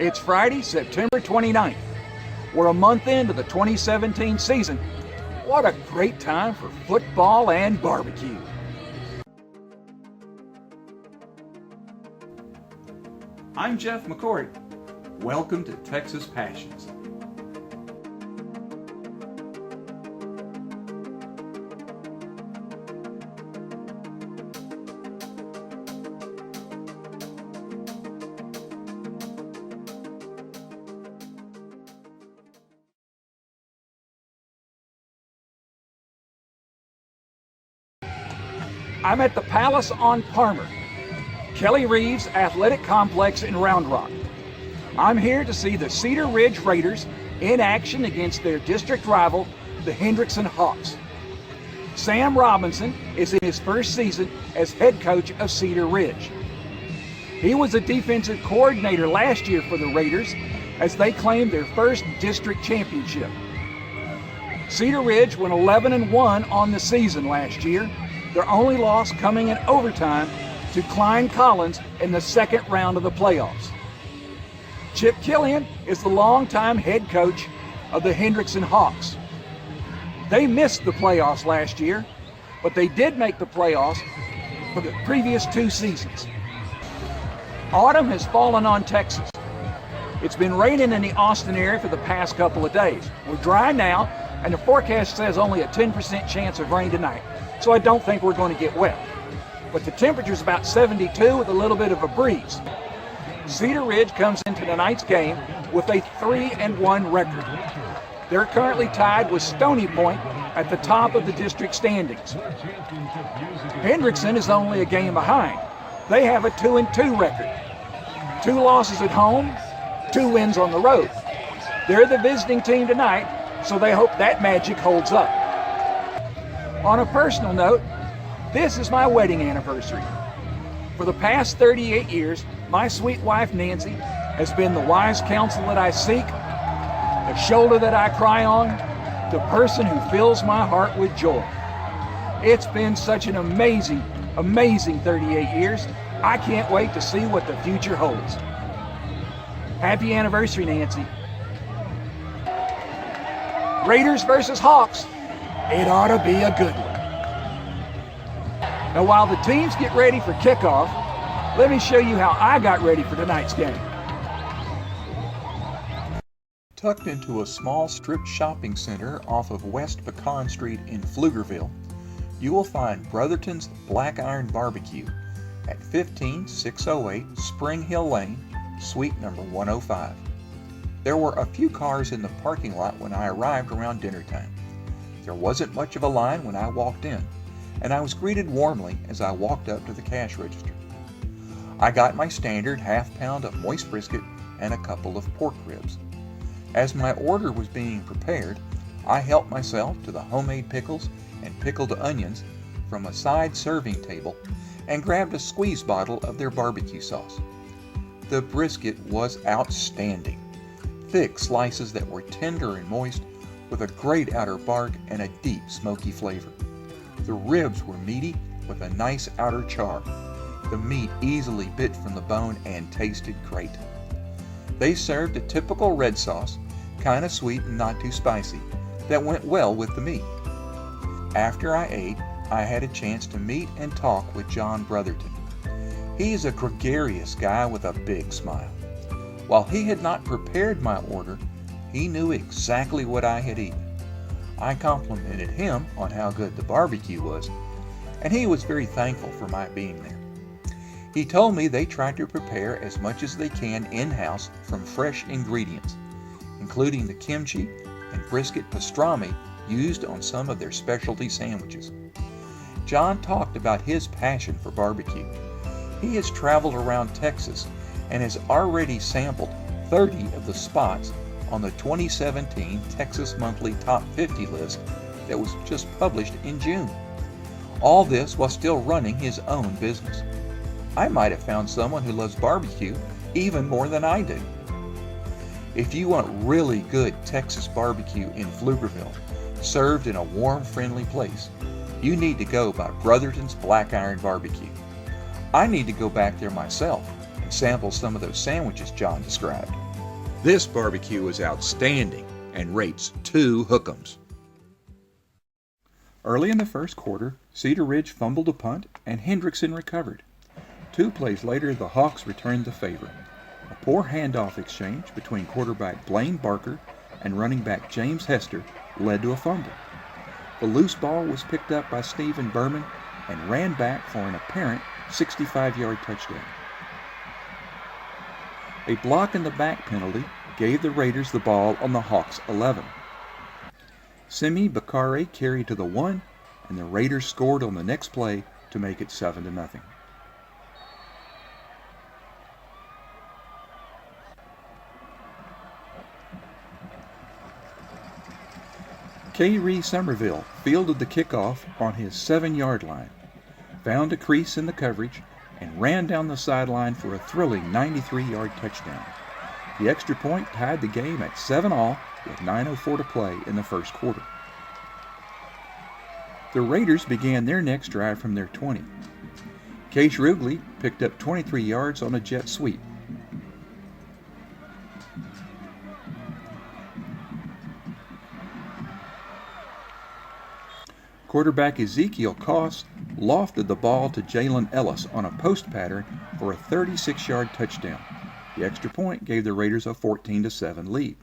It's Friday, September 29th. We're a month into the 2017 season. What a great time for football and barbecue. I'm Jeff McCourt. Welcome to Texas Passions. I'm at the Palace on Parmer, Kelly Reeves Athletic Complex in Round Rock. I'm here to see the Cedar Ridge Raiders in action against their district rival, the Hendrickson Hawks. Sam Robinson is in his first season as head coach of Cedar Ridge. He was a defensive coordinator last year for the Raiders as they claimed their first district championship. Cedar Ridge went 11-1 on the season last year, their only loss coming in overtime to Klein Collins in the second round of the playoffs. Chip Killian is the longtime head coach of the Hendrickson Hawks. They missed the playoffs last year, but they did make the playoffs for the previous two seasons. Autumn has fallen on Texas. It's been raining in the Austin area for the past couple of days. We're dry now, and the forecast says only a 10% chance of rain tonight, so I don't think we're going to get wet. But the temperature's about 72 with a little bit of a breeze. Cedar Ridge comes into tonight's game with a 3-1 record. They're currently tied with Stony Point at the top of the district standings. Hendrickson is only a game behind. They have a 2-2 record. 2 losses at home, 2 wins on the road. They're the visiting team tonight, so they hope that magic holds up. On a personal note, this is my wedding anniversary. For the past 38 years, my sweet wife Nancy has been the wise counsel that I seek, the shoulder that I cry on, the person who fills my heart with joy. It's been such an amazing 38 years. I can't wait to see what the future holds. Happy anniversary, Nancy. Raiders versus Hawks. It ought to be a good one. Now, while the teams get ready for kickoff, let me show you how I got ready for tonight's game. Tucked into a small strip shopping center off of West Pecan Street in Pflugerville, you will find Brotherton's Black Iron Barbecue at 15608 Spring Hill Lane, Suite number 105. There were a few cars in the parking lot when I arrived around dinner time. There wasn't much of a line when I walked in, and I was greeted warmly as I walked up to the cash register. I got my standard half-pound of moist brisket and a couple of pork ribs. As my order was being prepared, I helped myself to the homemade pickles and pickled onions from a side serving table and grabbed a squeeze bottle of their barbecue sauce. The brisket was outstanding. Thick slices that were tender and moist with a great outer bark and a deep smoky flavor. The ribs were meaty with a nice outer char. The meat easily bit from the bone and tasted great. They served a typical red sauce, kind of sweet and not too spicy, that went well with the meat. After I ate, I had a chance to meet and talk with John Brotherton. He's a gregarious guy with a big smile. While he had not prepared my order, he knew exactly what I had eaten. I complimented him on how good the barbecue was, and he was very thankful for my being there. He told me they try to prepare as much as they can in-house from fresh ingredients, including the kimchi and brisket pastrami used on some of their specialty sandwiches. John talked about his passion for barbecue. He has traveled around Texas and has already sampled 30 of the spots on the 2017 Texas Monthly Top 50 list that was just published in June. All this while still running his own business. I might have found someone who loves barbecue even more than I do. If you want really good Texas barbecue in Pflugerville, served in a warm, friendly place, you need to go by Brotherton's Black Iron Barbecue. I need to go back there myself and sample some of those sandwiches John described. This barbecue is outstanding and rates 2 hook'ems. Early in the first quarter, Cedar Ridge fumbled a punt and Hendrickson recovered. 2 plays later, the Hawks returned the favor. A poor handoff exchange between quarterback Blaine Barker and running back James Hester led to a fumble. The loose ball was picked up by Stephen Berman and ran back for an apparent 65-yard touchdown. A block in the back penalty gave the Raiders the ball on the Hawks' 11. Simi Bakari carried to the 1, and the Raiders scored on the next play to make it 7-0. K. Somerville fielded the kickoff on his 7-yard line, found a crease in the coverage, and ran down the sideline for a thrilling 93-yard touchdown. The extra point tied the game at 7-all with 9:04 to play in the first quarter. The Raiders began their next drive from their 20. Case Rugley picked up 23 yards on a jet sweep. Quarterback Ezekiel Koss lofted the ball to Jalen Ellis on a post pattern for a 36-yard touchdown. The extra point gave the Raiders a 14-7 lead.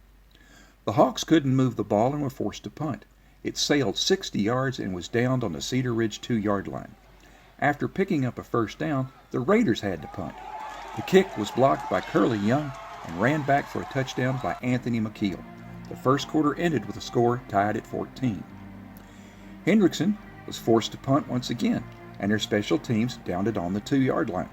The Hawks couldn't move the ball and were forced to punt. It sailed 60 yards and was downed on the Cedar Ridge 2-yard line. After picking up a first down, the Raiders had to punt. The kick was blocked by Curly Young and ran back for a touchdown by Anthony McKeel. The first quarter ended with a score tied at 14. Hendrickson was forced to punt once again, and their special teams downed it on the 2-yard line.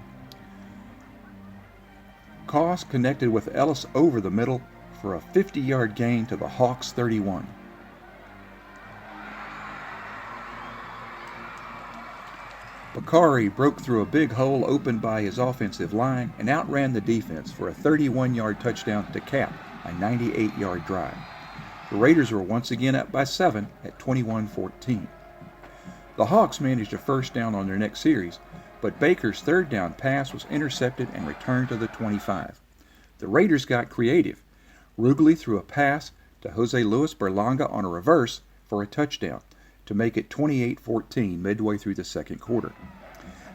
Koss connected with Ellis over the middle for a 50-yard gain to the Hawks' 31. Bakari broke through a big hole opened by his offensive line and outran the defense for a 31-yard touchdown to cap a 98-yard drive. The Raiders were once again up by 7 at 21-14. The Hawks managed a first down on their next series, but Baker's third down pass was intercepted and returned to the 25. The Raiders got creative. Rugley threw a pass to Jose Luis Berlanga on a reverse for a touchdown to make it 28-14 midway through the second quarter.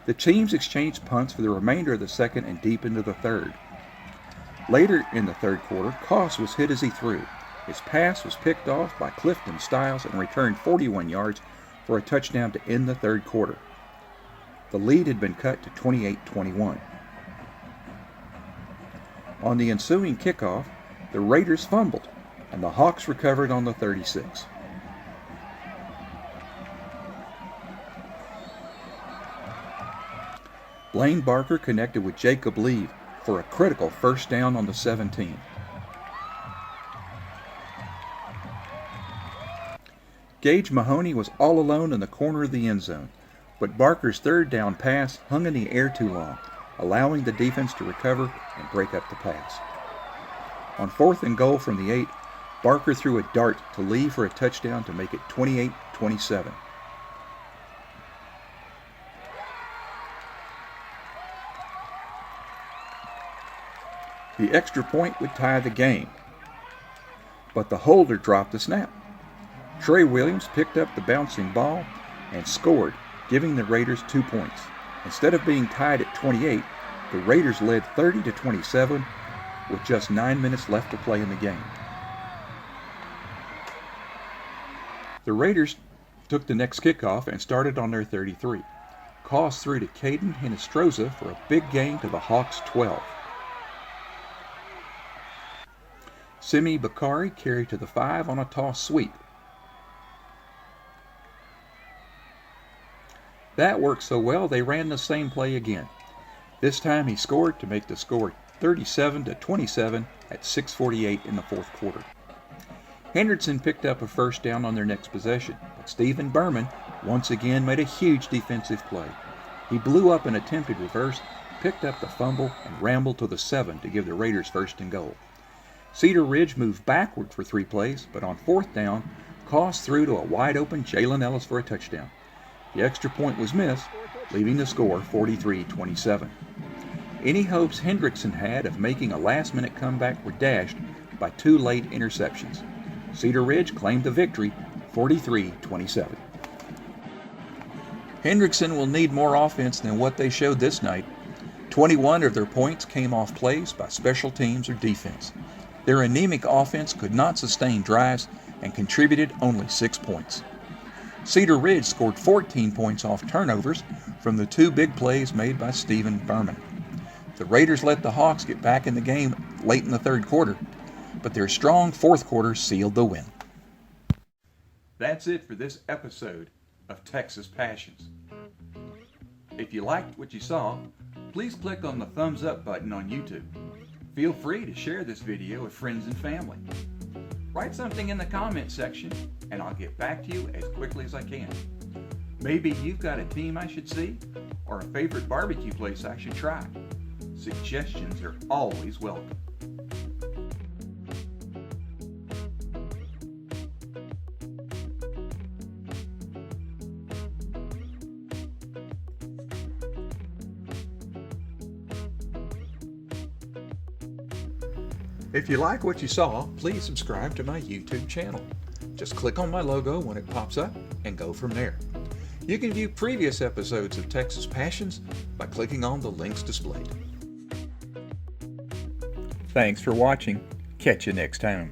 The teams exchanged punts for the remainder of the second and deep into the third. Later in the third quarter, Koss was hit as he threw. His pass was picked off by Clifton Stiles and returned 41 yards for a touchdown to end the third quarter. The lead had been cut to 28-21. On the ensuing kickoff, the Raiders fumbled, and the Hawks recovered on the 36. Blaine Barker connected with Jacob Leave for a critical first down on the 17. Gage Mahoney was all alone in the corner of the end zone, but Barker's third down pass hung in the air too long, allowing the defense to recover and break up the pass. On 4th and goal from the 8, Barker threw a dart to Lee for a touchdown to make it 28-27. The extra point would tie the game, but the holder dropped the snap. Trey Williams picked up the bouncing ball and scored, giving the Raiders 2 points. Instead of being tied at 28, the Raiders led 30-27 with just 9 minutes left to play in the game. The Raiders took the next kickoff and started on their 33. Koss threw to Caden Hinestroza for a big gain to the Hawks' 12. Simi Bakari carried to the 5 on a toss sweep. That worked so well they ran the same play again. This time he scored to make the score 37-27 at 6:48 in the fourth quarter. Hendrickson picked up a first down on their next possession, but Stephen Berman once again made a huge defensive play. He blew up an attempted reverse, picked up the fumble, and rambled to the 7 to give the Raiders first and goal. Cedar Ridge moved backward for 3 plays, but on 4th down, Koss threw to a wide-open Jalen Ellis for a touchdown. The extra point was missed, leaving the score 43-27. Any hopes Hendrickson had of making a last-minute comeback were dashed by 2 late interceptions. Cedar Ridge claimed the victory 43-27. Hendrickson will need more offense than what they showed this night. 21 of their points came off plays by special teams or defense. Their anemic offense could not sustain drives and contributed only 6 points. Cedar Ridge scored 14 points off turnovers from the 2 big plays made by Stephen Berman. The Raiders let the Hawks get back in the game late in the third quarter, but their strong fourth quarter sealed the win. That's it for this episode of Texas Passions. If you liked what you saw, please click on the thumbs up button on YouTube. Feel free to share this video with friends and family. Write something in the comment section and I'll get back to you as quickly as I can. Maybe you've got a team I should see or a favorite barbecue place I should try. Suggestions are always welcome. If you like what you saw, please subscribe to my YouTube channel. Just click on my logo when it pops up and go from there. You can view previous episodes of Texas Passions by clicking on the links displayed. Thanks for watching. Catch you next time.